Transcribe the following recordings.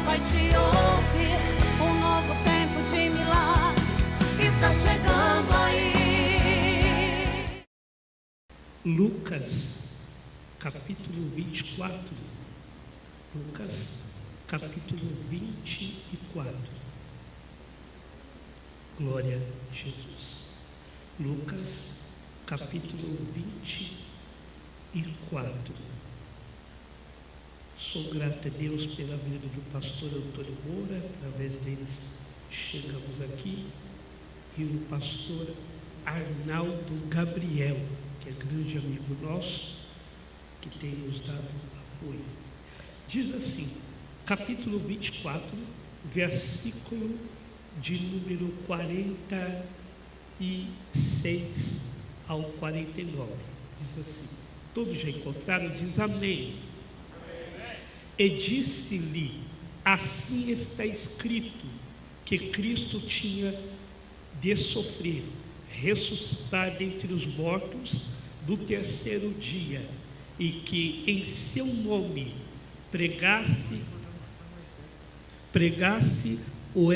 vai te ouvir. Um novo tempo de milagres está chegando aí. Lucas, capítulo 24. Lucas, capítulo 24. Glória a Jesus. Lucas, capítulo 24. Sou grato a Deus pela vida do pastor Antônio Moura, através deles chegamos aqui, e o pastor Arnaldo Gabriel, que é grande amigo nosso, que tem nos dado apoio. Diz assim, capítulo 24, versículo de número 46 ao 49. Diz assim, todos já encontraram? Diz amém. E disse-lhe, assim está escrito, que Cristo tinha de sofrer, ressuscitar dentre os mortos do terceiro dia, e que em seu nome pregasse o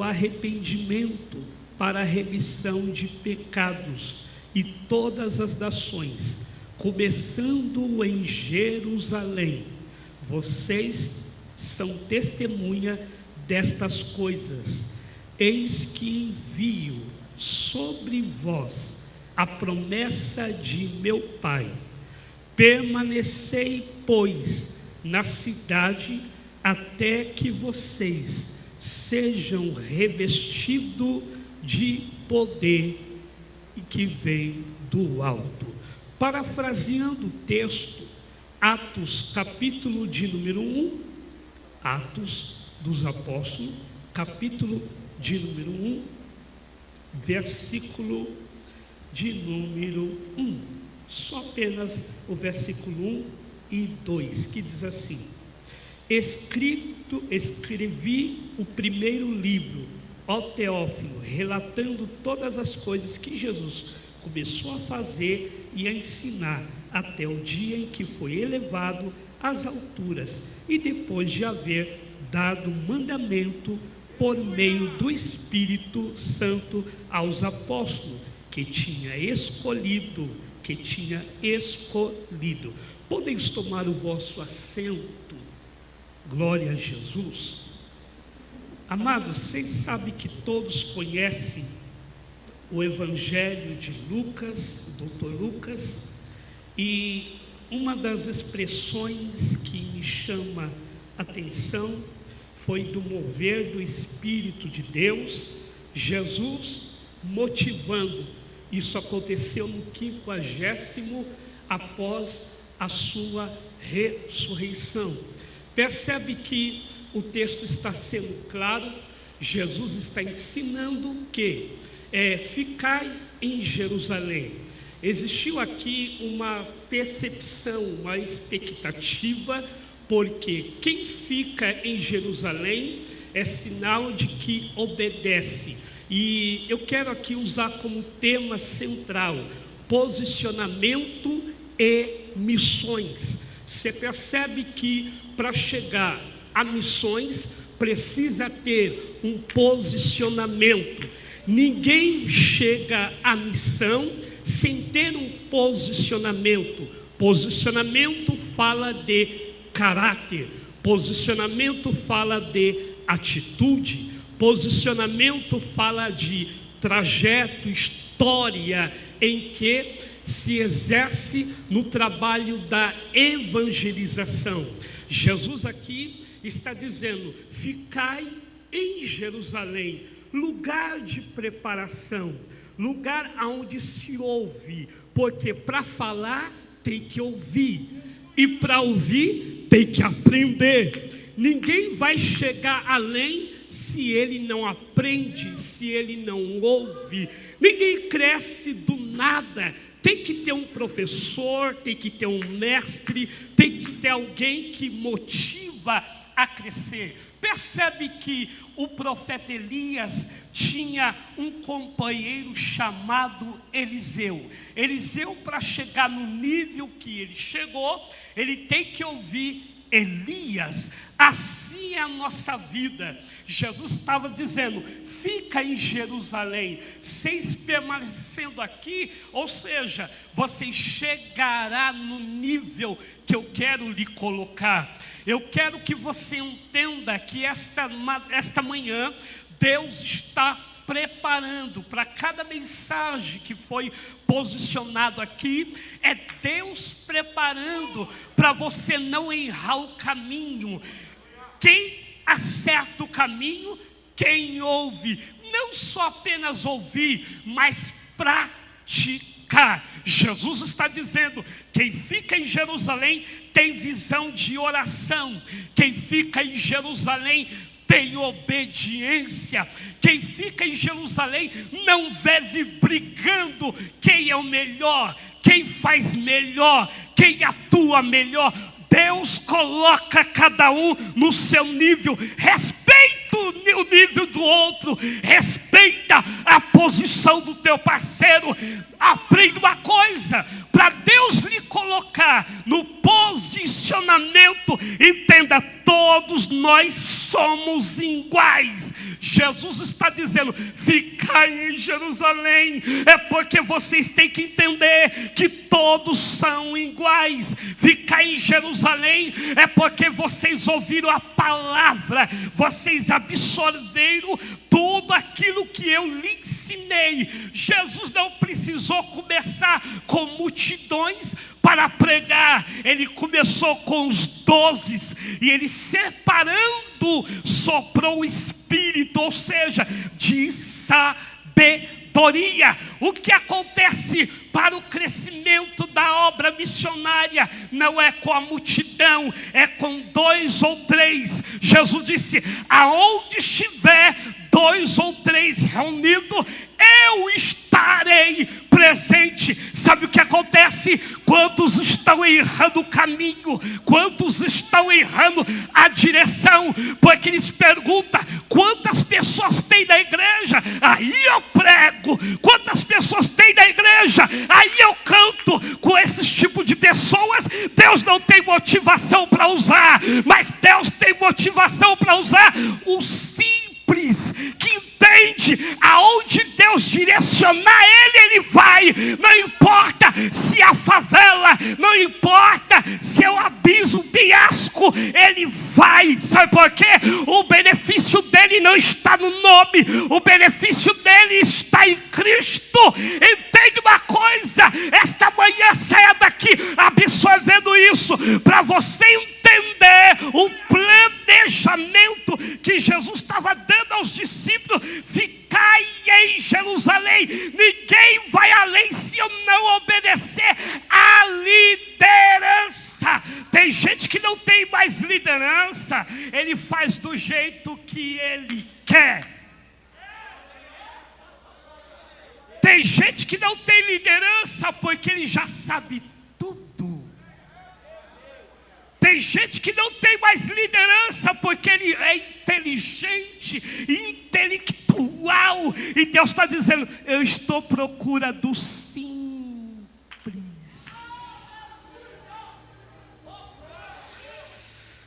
arrependimento para a remissão de pecados e todas as nações, começando em Jerusalém. Vocês são testemunha destas coisas. Eis que envio sobre vós a promessa de meu Pai. Permanecei, pois, na cidade, até que vocês sejam revestidos de poder que vem do alto. Parafraseando o texto, Atos, capítulo de número 1, Atos dos Apóstolos, capítulo de número 1, versículo de número 1. Só apenas o versículo 1 e 2, que diz assim: escrevi o primeiro livro, ó Teófilo, relatando todas as coisas que Jesus começou a fazer e a ensinar até o dia em que foi elevado às alturas, e depois de haver dado mandamento por meio do Espírito Santo aos apóstolos que tinha escolhido. Podeis tomar o vosso assento. Glória a Jesus. Amados, vocês sabem que todos conhecem o Evangelho de Lucas, Dr. Lucas, e uma das expressões que me chama a atenção foi do mover do Espírito de Deus, Jesus motivando. Isso aconteceu no 50º após a sua ressurreição. Percebe que o texto está sendo claro. Jesus está ensinando que ficai em Jerusalém. Existiu aqui uma percepção, uma expectativa, porque quem fica em Jerusalém é sinal de que obedece. E eu quero aqui usar como tema central posicionamento e missões. Você percebe que para chegar a missões precisa ter um posicionamento. Ninguém chega à missão sem ter um posicionamento. Posicionamento fala de caráter, posicionamento fala de atitude, posicionamento fala de trajeto, história em que se exerce no trabalho da evangelização. Jesus aqui está dizendo: ficai em Jerusalém, lugar de preparação, lugar onde se ouve, porque para falar tem que ouvir, e para ouvir tem que aprender. Ninguém vai chegar além se ele não aprende, se ele não ouve. Ninguém cresce do nada. Tem que ter um professor, tem que ter um mestre, tem que ter alguém que motiva a crescer. Percebe que o profeta Elias tinha um companheiro chamado Eliseu. Eliseu, para chegar no nível que ele chegou, ele tem que ouvir Elias. Assim é a nossa vida. Jesus estava dizendo: fica em Jerusalém, vocês permanecendo aqui, ou seja, você chegará no nível que eu quero lhe colocar. Eu quero que você entenda que esta manhã Deus está preparando para cada mensagem que foi posicionado aqui. É Deus preparando para você não errar o caminho. Quem acerta o caminho? Quem ouve. Não só apenas ouvir, mas praticar. Jesus está dizendo: quem fica em Jerusalém tem visão de oração. Quem fica em Jerusalém tem obediência. Quem fica em Jerusalém não vive brigando quem é o melhor, quem faz melhor, quem atua melhor. Deus coloca cada um no seu nível. Respeita o nível do outro. Respeita a posição do teu parceiro. Aprenda uma coisa: para Deus lhe colocar no posicionamento, entenda, todos nós somos iguais. Jesus está dizendo: ficai em Jerusalém. É porque vocês têm que entender que todos são iguais. Ficar em Jerusalém é porque vocês ouviram a palavra, vocês absorveram tudo aquilo que eu lhe ensinei. Jesus não precisou começar com multidões para pregar. Ele começou com os 12 e ele, separando, soprou o Espírito, ou seja, de sabedoria. O que acontece para o crescimento da obra missionária não é com a multidão, é com 2 ou 3. Jesus disse: aonde estiver 2 ou 3 reunidos, eu estarei presente. Sabe o que acontece? Quantos estão errando o caminho? Quantos estão errando a direção? Porque eles perguntam: quantas pessoas tem na igreja? Aí eu prego. Quantas pessoas tem na igreja? Aí eu canto. Com esses tipos de pessoas, Deus não tem motivação para usar, mas Deus tem motivação para usar o simples, que entende aonde Deus direcionar ele vai. Não importa se é a favela, não importa se é o abismo, o penhasco, ele vai. Sabe por quê? O benefício dele não está no nome, o benefício dele está em Cristo. Entende uma coisa? Esta manhã saia daqui absorvendo isso, para você entender o planejamento que Jesus estava dando aos discípulos. Ficai em Jerusalém. Ninguém vai além se eu não obedecer à liderança. Tem gente que não tem mais liderança, ele faz do jeito que ele quer. Tem gente que não tem liderança porque ele já sabe tudo. Tem gente que não tem mais liderança porque ele é inteligente, intelectual. E Deus está dizendo: eu estou à procura do simples.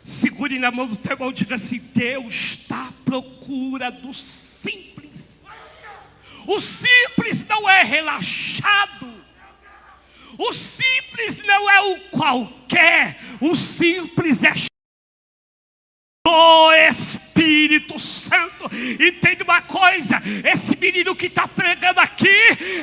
Segure na mão do teu irmão e diga assim: Deus está à procura do simples. O simples não é relaxado. O simples não é o qualquer. O simples é o Espírito Santo. Entende uma coisa? Esse menino que está pregando aqui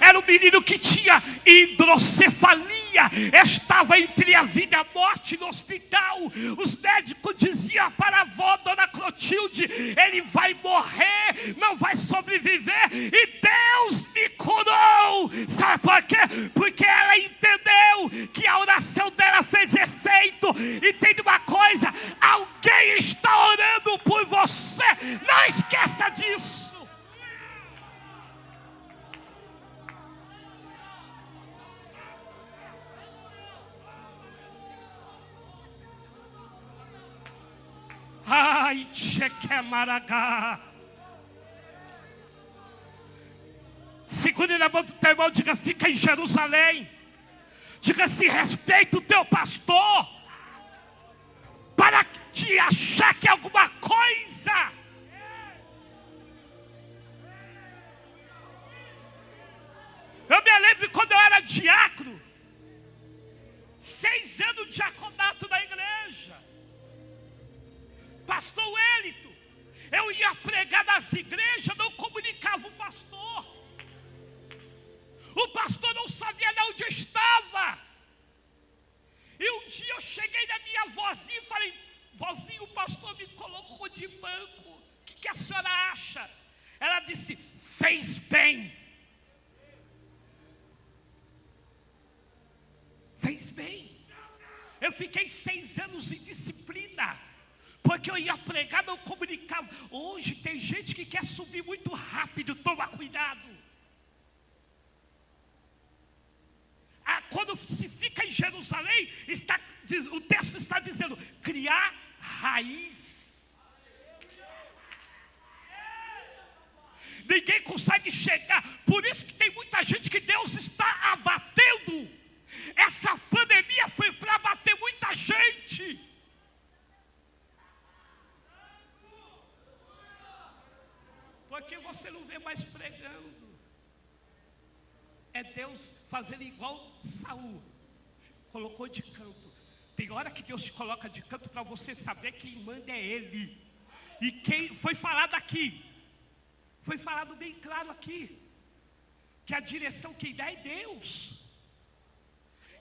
era um menino que tinha hidrocefalia, estava entre a vida e a morte no hospital. Os médicos diziam para a avó, dona Clotilde: ele vai morrer, não vai sobreviver. E Deus me curou. Sabe por quê? Porque ela entendeu que a oração dela fez efeito. Entende uma coisa? Alguém está orando por você. Não esqueça disso. Ai, Chequemaragá. Segure na mão do teu irmão, diga: fica em Jerusalém. Diga assim: respeita o teu pastor. Para de achar que é alguma coisa. Eu me lembro de quando eu era diácono, 6 anos de diaconato na igreja. Pastor Wellington, eu ia pregar nas igrejas, não comunicava o pastor. O pastor não sabia nem onde eu estava. E um dia eu cheguei na minha vozinha e falei: vozinha, o pastor me colocou de banco. O que a senhora acha? Ela disse: fez bem. Fez bem. Eu fiquei 6 anos em disciplina, porque eu ia pregar, não comunicava. Hoje tem gente que quer subir muito rápido, toma cuidado. Quando se fica em Jerusalém, o texto está dizendo: criar raiz. Ninguém consegue chegar. Por isso que tem muita gente que Deus está abatendo. Essa pandemia foi para abater muita gente. Porque você não vê mais pregando. É Deus fazendo igual Saul, colocou de canto. Tem hora que Deus te coloca de canto para você saber quem manda é Ele. E quem foi falado aqui, foi falado bem claro aqui, que a direção quem dá é Deus.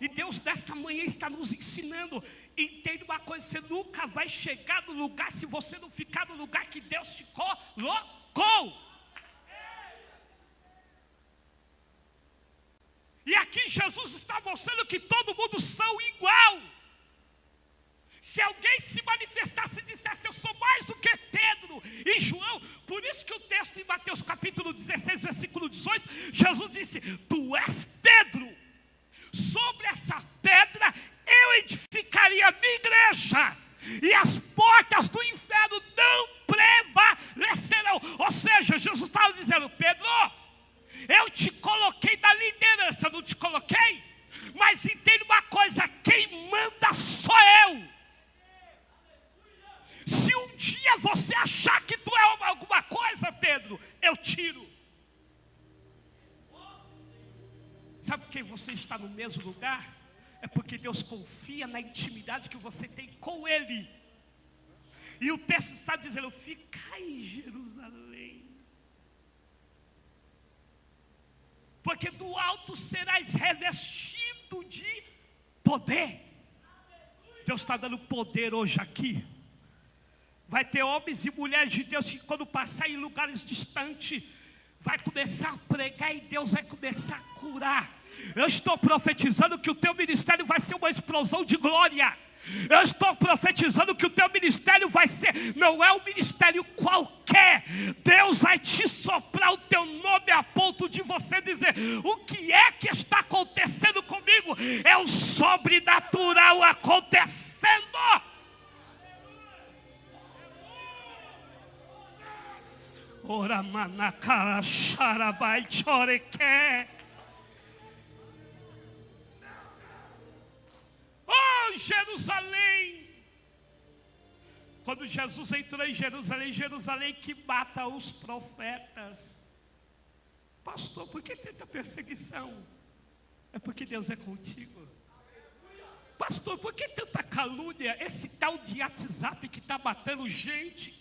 E Deus desta manhã está nos ensinando. Entenda uma coisa: você nunca vai chegar no lugar se você não ficar no lugar que Deus te colocou. E aqui Jesus está mostrando que todo mundo são igual. Se alguém se manifestasse e dissesse: eu sou mais do que Pedro e João. Por isso que o texto em Mateus capítulo 16, versículo 18, Jesus disse: tu és Pedro. Sobre essa pedra eu edificaria a minha igreja, e as portas do inferno não prevalecerão. Ou seja, Jesus estava dizendo: Pedro, eu te coloquei na liderança, não te coloquei? Mas entenda uma coisa: quem manda sou eu. Se um dia você achar que tu é alguma coisa, Pedro, eu tiro. Sabe por que você está no mesmo lugar? É porque Deus confia na intimidade que você tem com Ele. E o texto está dizendo: ficai em Jerusalém, porque do alto serás revestido de poder. Deus está dando poder hoje aqui. Vai ter homens e mulheres de Deus que, quando passar em lugares distantes, vai começar a pregar e Deus vai começar a curar. Eu estou profetizando que o teu ministério vai ser uma explosão de glória. Eu estou profetizando que o teu ministério vai ser, não é um ministério qualquer. Deus vai te soprar o teu nome a ponto de você dizer: o que é que está acontecendo comigo? É o sobrenatural acontecendo. Ora manacara xarabai choreque. Oh, Jerusalém! Quando Jesus entrou em Jerusalém, Jerusalém que mata os profetas. Pastor, por que tanta perseguição? É porque Deus é contigo. Pastor, por que tanta calúnia? Esse tal de WhatsApp que está matando gente.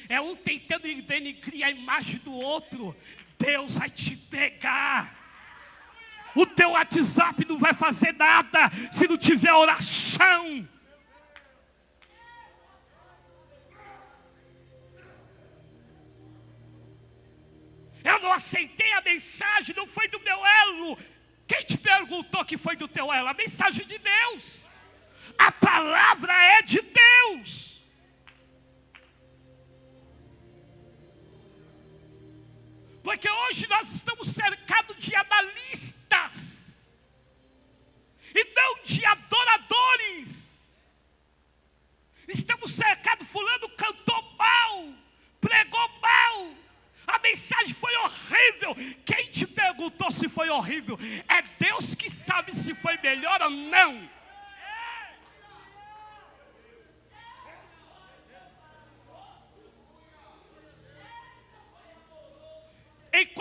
É um tentando denigrir a imagem do outro. Deus vai te pegar. O teu WhatsApp não vai fazer nada se não tiver oração. Eu não aceitei a mensagem, não foi do meu elo. Quem te perguntou que foi do teu elo? A mensagem de Deus. A palavra é de Deus. Porque hoje nós estamos cercados de analistas e não de adoradores. Estamos cercados: fulano cantou mal, pregou mal, a mensagem foi horrível. Quem te perguntou se foi horrível? É Deus que sabe se foi melhor ou não.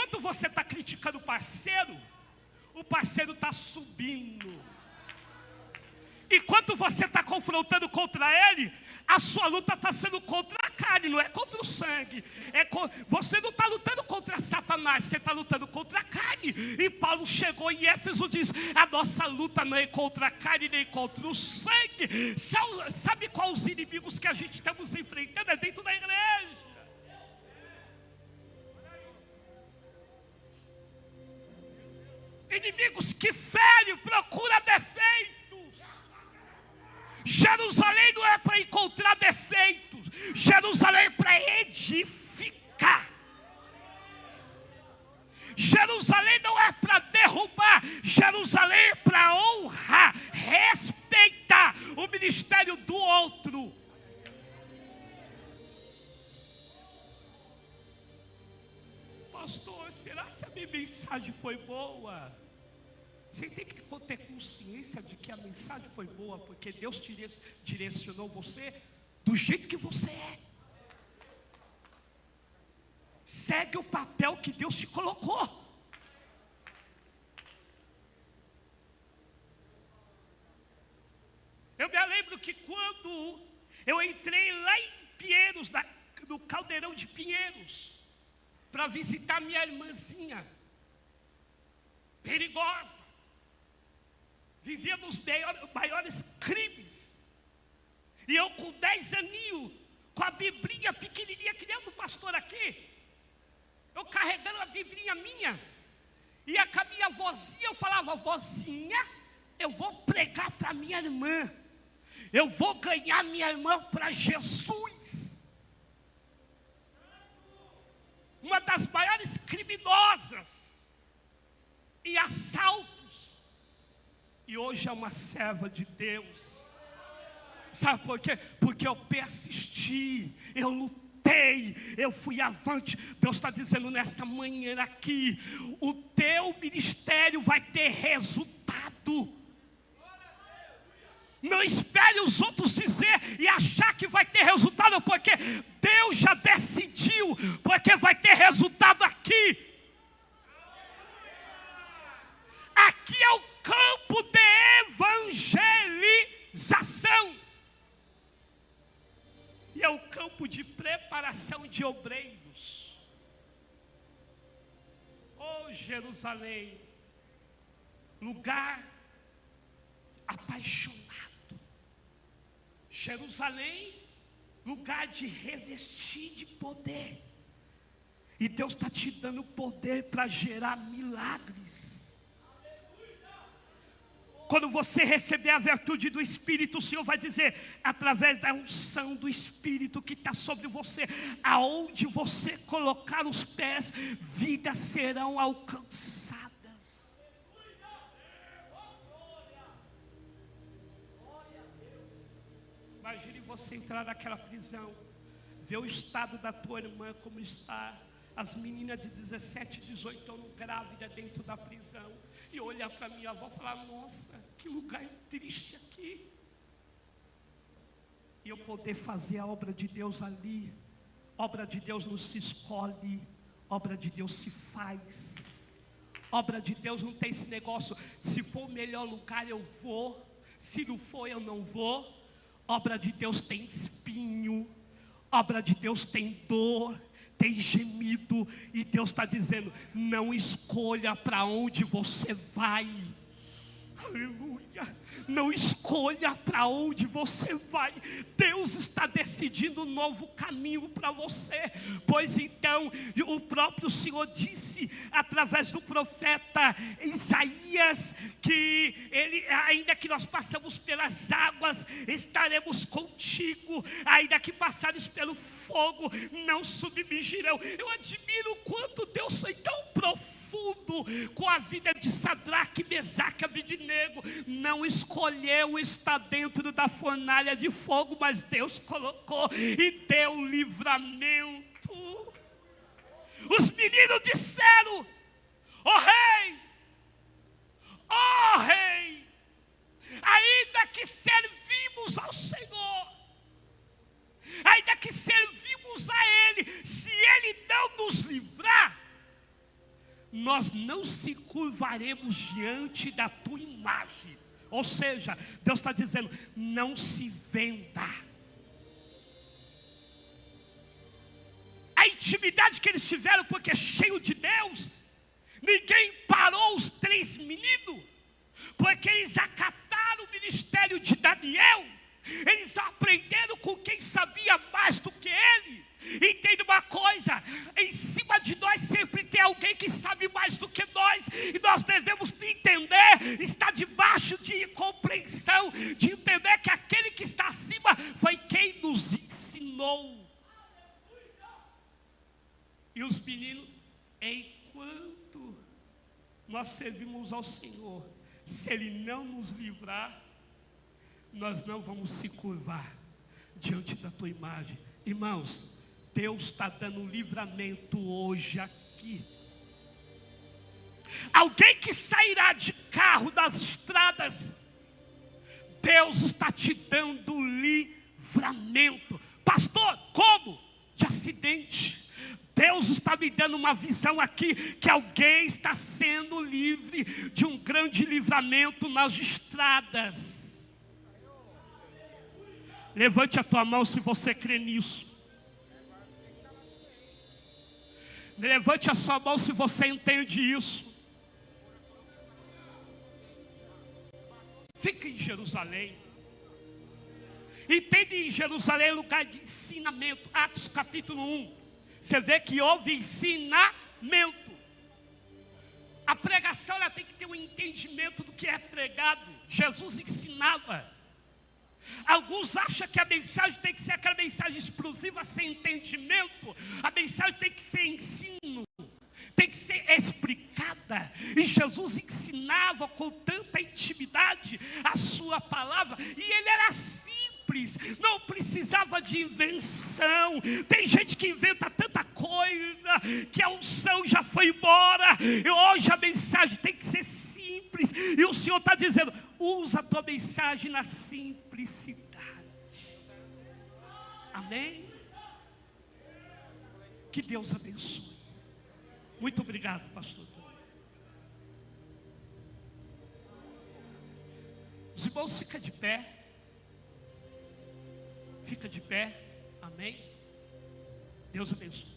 enquanto você está criticando o parceiro está subindo. Enquanto você está confrontando contra ele, a sua luta está sendo contra a carne, não é contra o sangue. Você não está lutando contra Satanás, você está lutando contra a carne. E Paulo chegou em Éfeso e diz: a nossa luta não é contra a carne nem contra o sangue. Sabe quais os inimigos que a gente estamos enfrentando? É dentro da igreja. Inimigos que ferem, procuram defeitos. Jerusalém não é para encontrar defeitos. Jerusalém é para edificar. Jerusalém não é para derrubar. Jerusalém é para honrar, respeitar o ministério do outro. Pastor, será que a minha mensagem foi boa? Você tem que ter consciência de que a mensagem foi boa, porque Deus direcionou você do jeito que você é. Segue o papel que Deus te colocou. Eu me lembro que quando eu entrei lá em Pinheiros, no Caldeirão de Pinheiros, para visitar minha irmãzinha, perigosa, vivia nos maiores crimes, e eu com 10 aninhos, com a biblinha pequenininha, que nem a do pastor aqui, eu carregando a biblinha minha, ia com a minha vozinha, eu falava: vozinha, eu vou pregar para minha irmã, eu vou ganhar minha irmã para Jesus. Uma das maiores criminosas e assaltos, e hoje é uma serva de Deus. Sabe por quê? Porque eu persisti, eu lutei, eu fui avante. Deus está dizendo nessa manhã aqui: o teu ministério vai ter resultado. Não espere os outros dizer e achar que vai ter resultado, porque Deus já decidiu, porque vai ter resultado aqui. Aqui é o campo de evangelização. E é o campo de preparação de obreiros. Oh, Jerusalém, lugar apaixonado. Jerusalém, lugar de revestir de poder. E Deus está te dando poder para gerar milagres. Quando você receber a virtude do Espírito, o Senhor vai dizer, através da unção do Espírito que está sobre você, aonde você colocar os pés, vidas serão alcançadas. Imagine você entrar naquela prisão, ver o estado da tua irmã como está, as meninas de 17, 18 anos grávidas dentro da prisão, e olhar para minha avó e falar: nossa, que lugar triste aqui. E eu poder fazer a obra de Deus ali. Obra de Deus não se escolhe, obra de Deus se faz. Obra de Deus não tem esse negócio: se for o melhor lugar eu vou, se não for eu não vou. Obra de Deus tem espinho, obra de Deus tem dor, tem gemido, e Deus está dizendo: não escolha para onde você vai. Aleluia. Não escolha para onde você vai. Deus está decidindo um novo caminho para você. Pois então, o próprio Senhor disse, através do profeta Isaías, que ele, ainda que nós passamos pelas águas, estaremos contigo. Ainda que passares pelo fogo, não submergirão. Eu admiro o quanto Deus foi tão profundo com a vida de Sadraque, Mesaque e Abednego. Não escolheu estar dentro da fornalha de fogo, mas Deus colocou e deu livramento. Os meninos disseram: ó rei, ainda que servimos ao Senhor, ainda que servimos a Ele, se Ele não nos livrar, nós não se curvaremos diante da tua imagem. Ou seja, Deus está dizendo, não se venda. A intimidade que eles tiveram, porque é cheio de Deus, ninguém parou os 3 meninos, porque eles acataram o ministério de Daniel, eles aprenderam com quem sabia mais do que ele. Entenda uma coisa, em cima de nós sempre tem alguém que sabe mais do que nós, e nós devemos entender, estar debaixo de compreensão, de entender que aquele que está acima foi quem nos ensinou. E os meninos, enquanto nós servimos ao Senhor, se Ele não nos livrar, nós não vamos se curvar diante da tua imagem. Irmãos, Deus está dando livramento hoje aqui. Alguém que sairá de carro das estradas, Deus está te dando livramento. Pastor, como? De acidente. Deus está me dando uma visão aqui, que alguém está sendo livre de um grande livramento nas estradas. Levante a tua mão se você crê nisso. Levante a sua mão se você entende isso. Fica em Jerusalém. Entende em Jerusalém lugar de ensinamento. Atos capítulo 1. Você vê que houve ensinamento. A pregação ela tem que ter um entendimento do que é pregado. Jesus ensinava. Alguns acham que a mensagem tem que ser aquela mensagem explosiva sem entendimento. A mensagem tem que ser ensino, tem que ser explicada. E Jesus ensinava com tanta intimidade a sua palavra. E ele era simples, não precisava de invenção. Tem gente que inventa tanta coisa que a unção já foi embora. E hoje a mensagem tem que ser simples. E o Senhor está dizendo, usa a tua mensagem na simplicidade. Amém? Que Deus abençoe. Muito obrigado, pastor. Os irmãos, fica de pé. Fica de pé. Amém? Deus abençoe.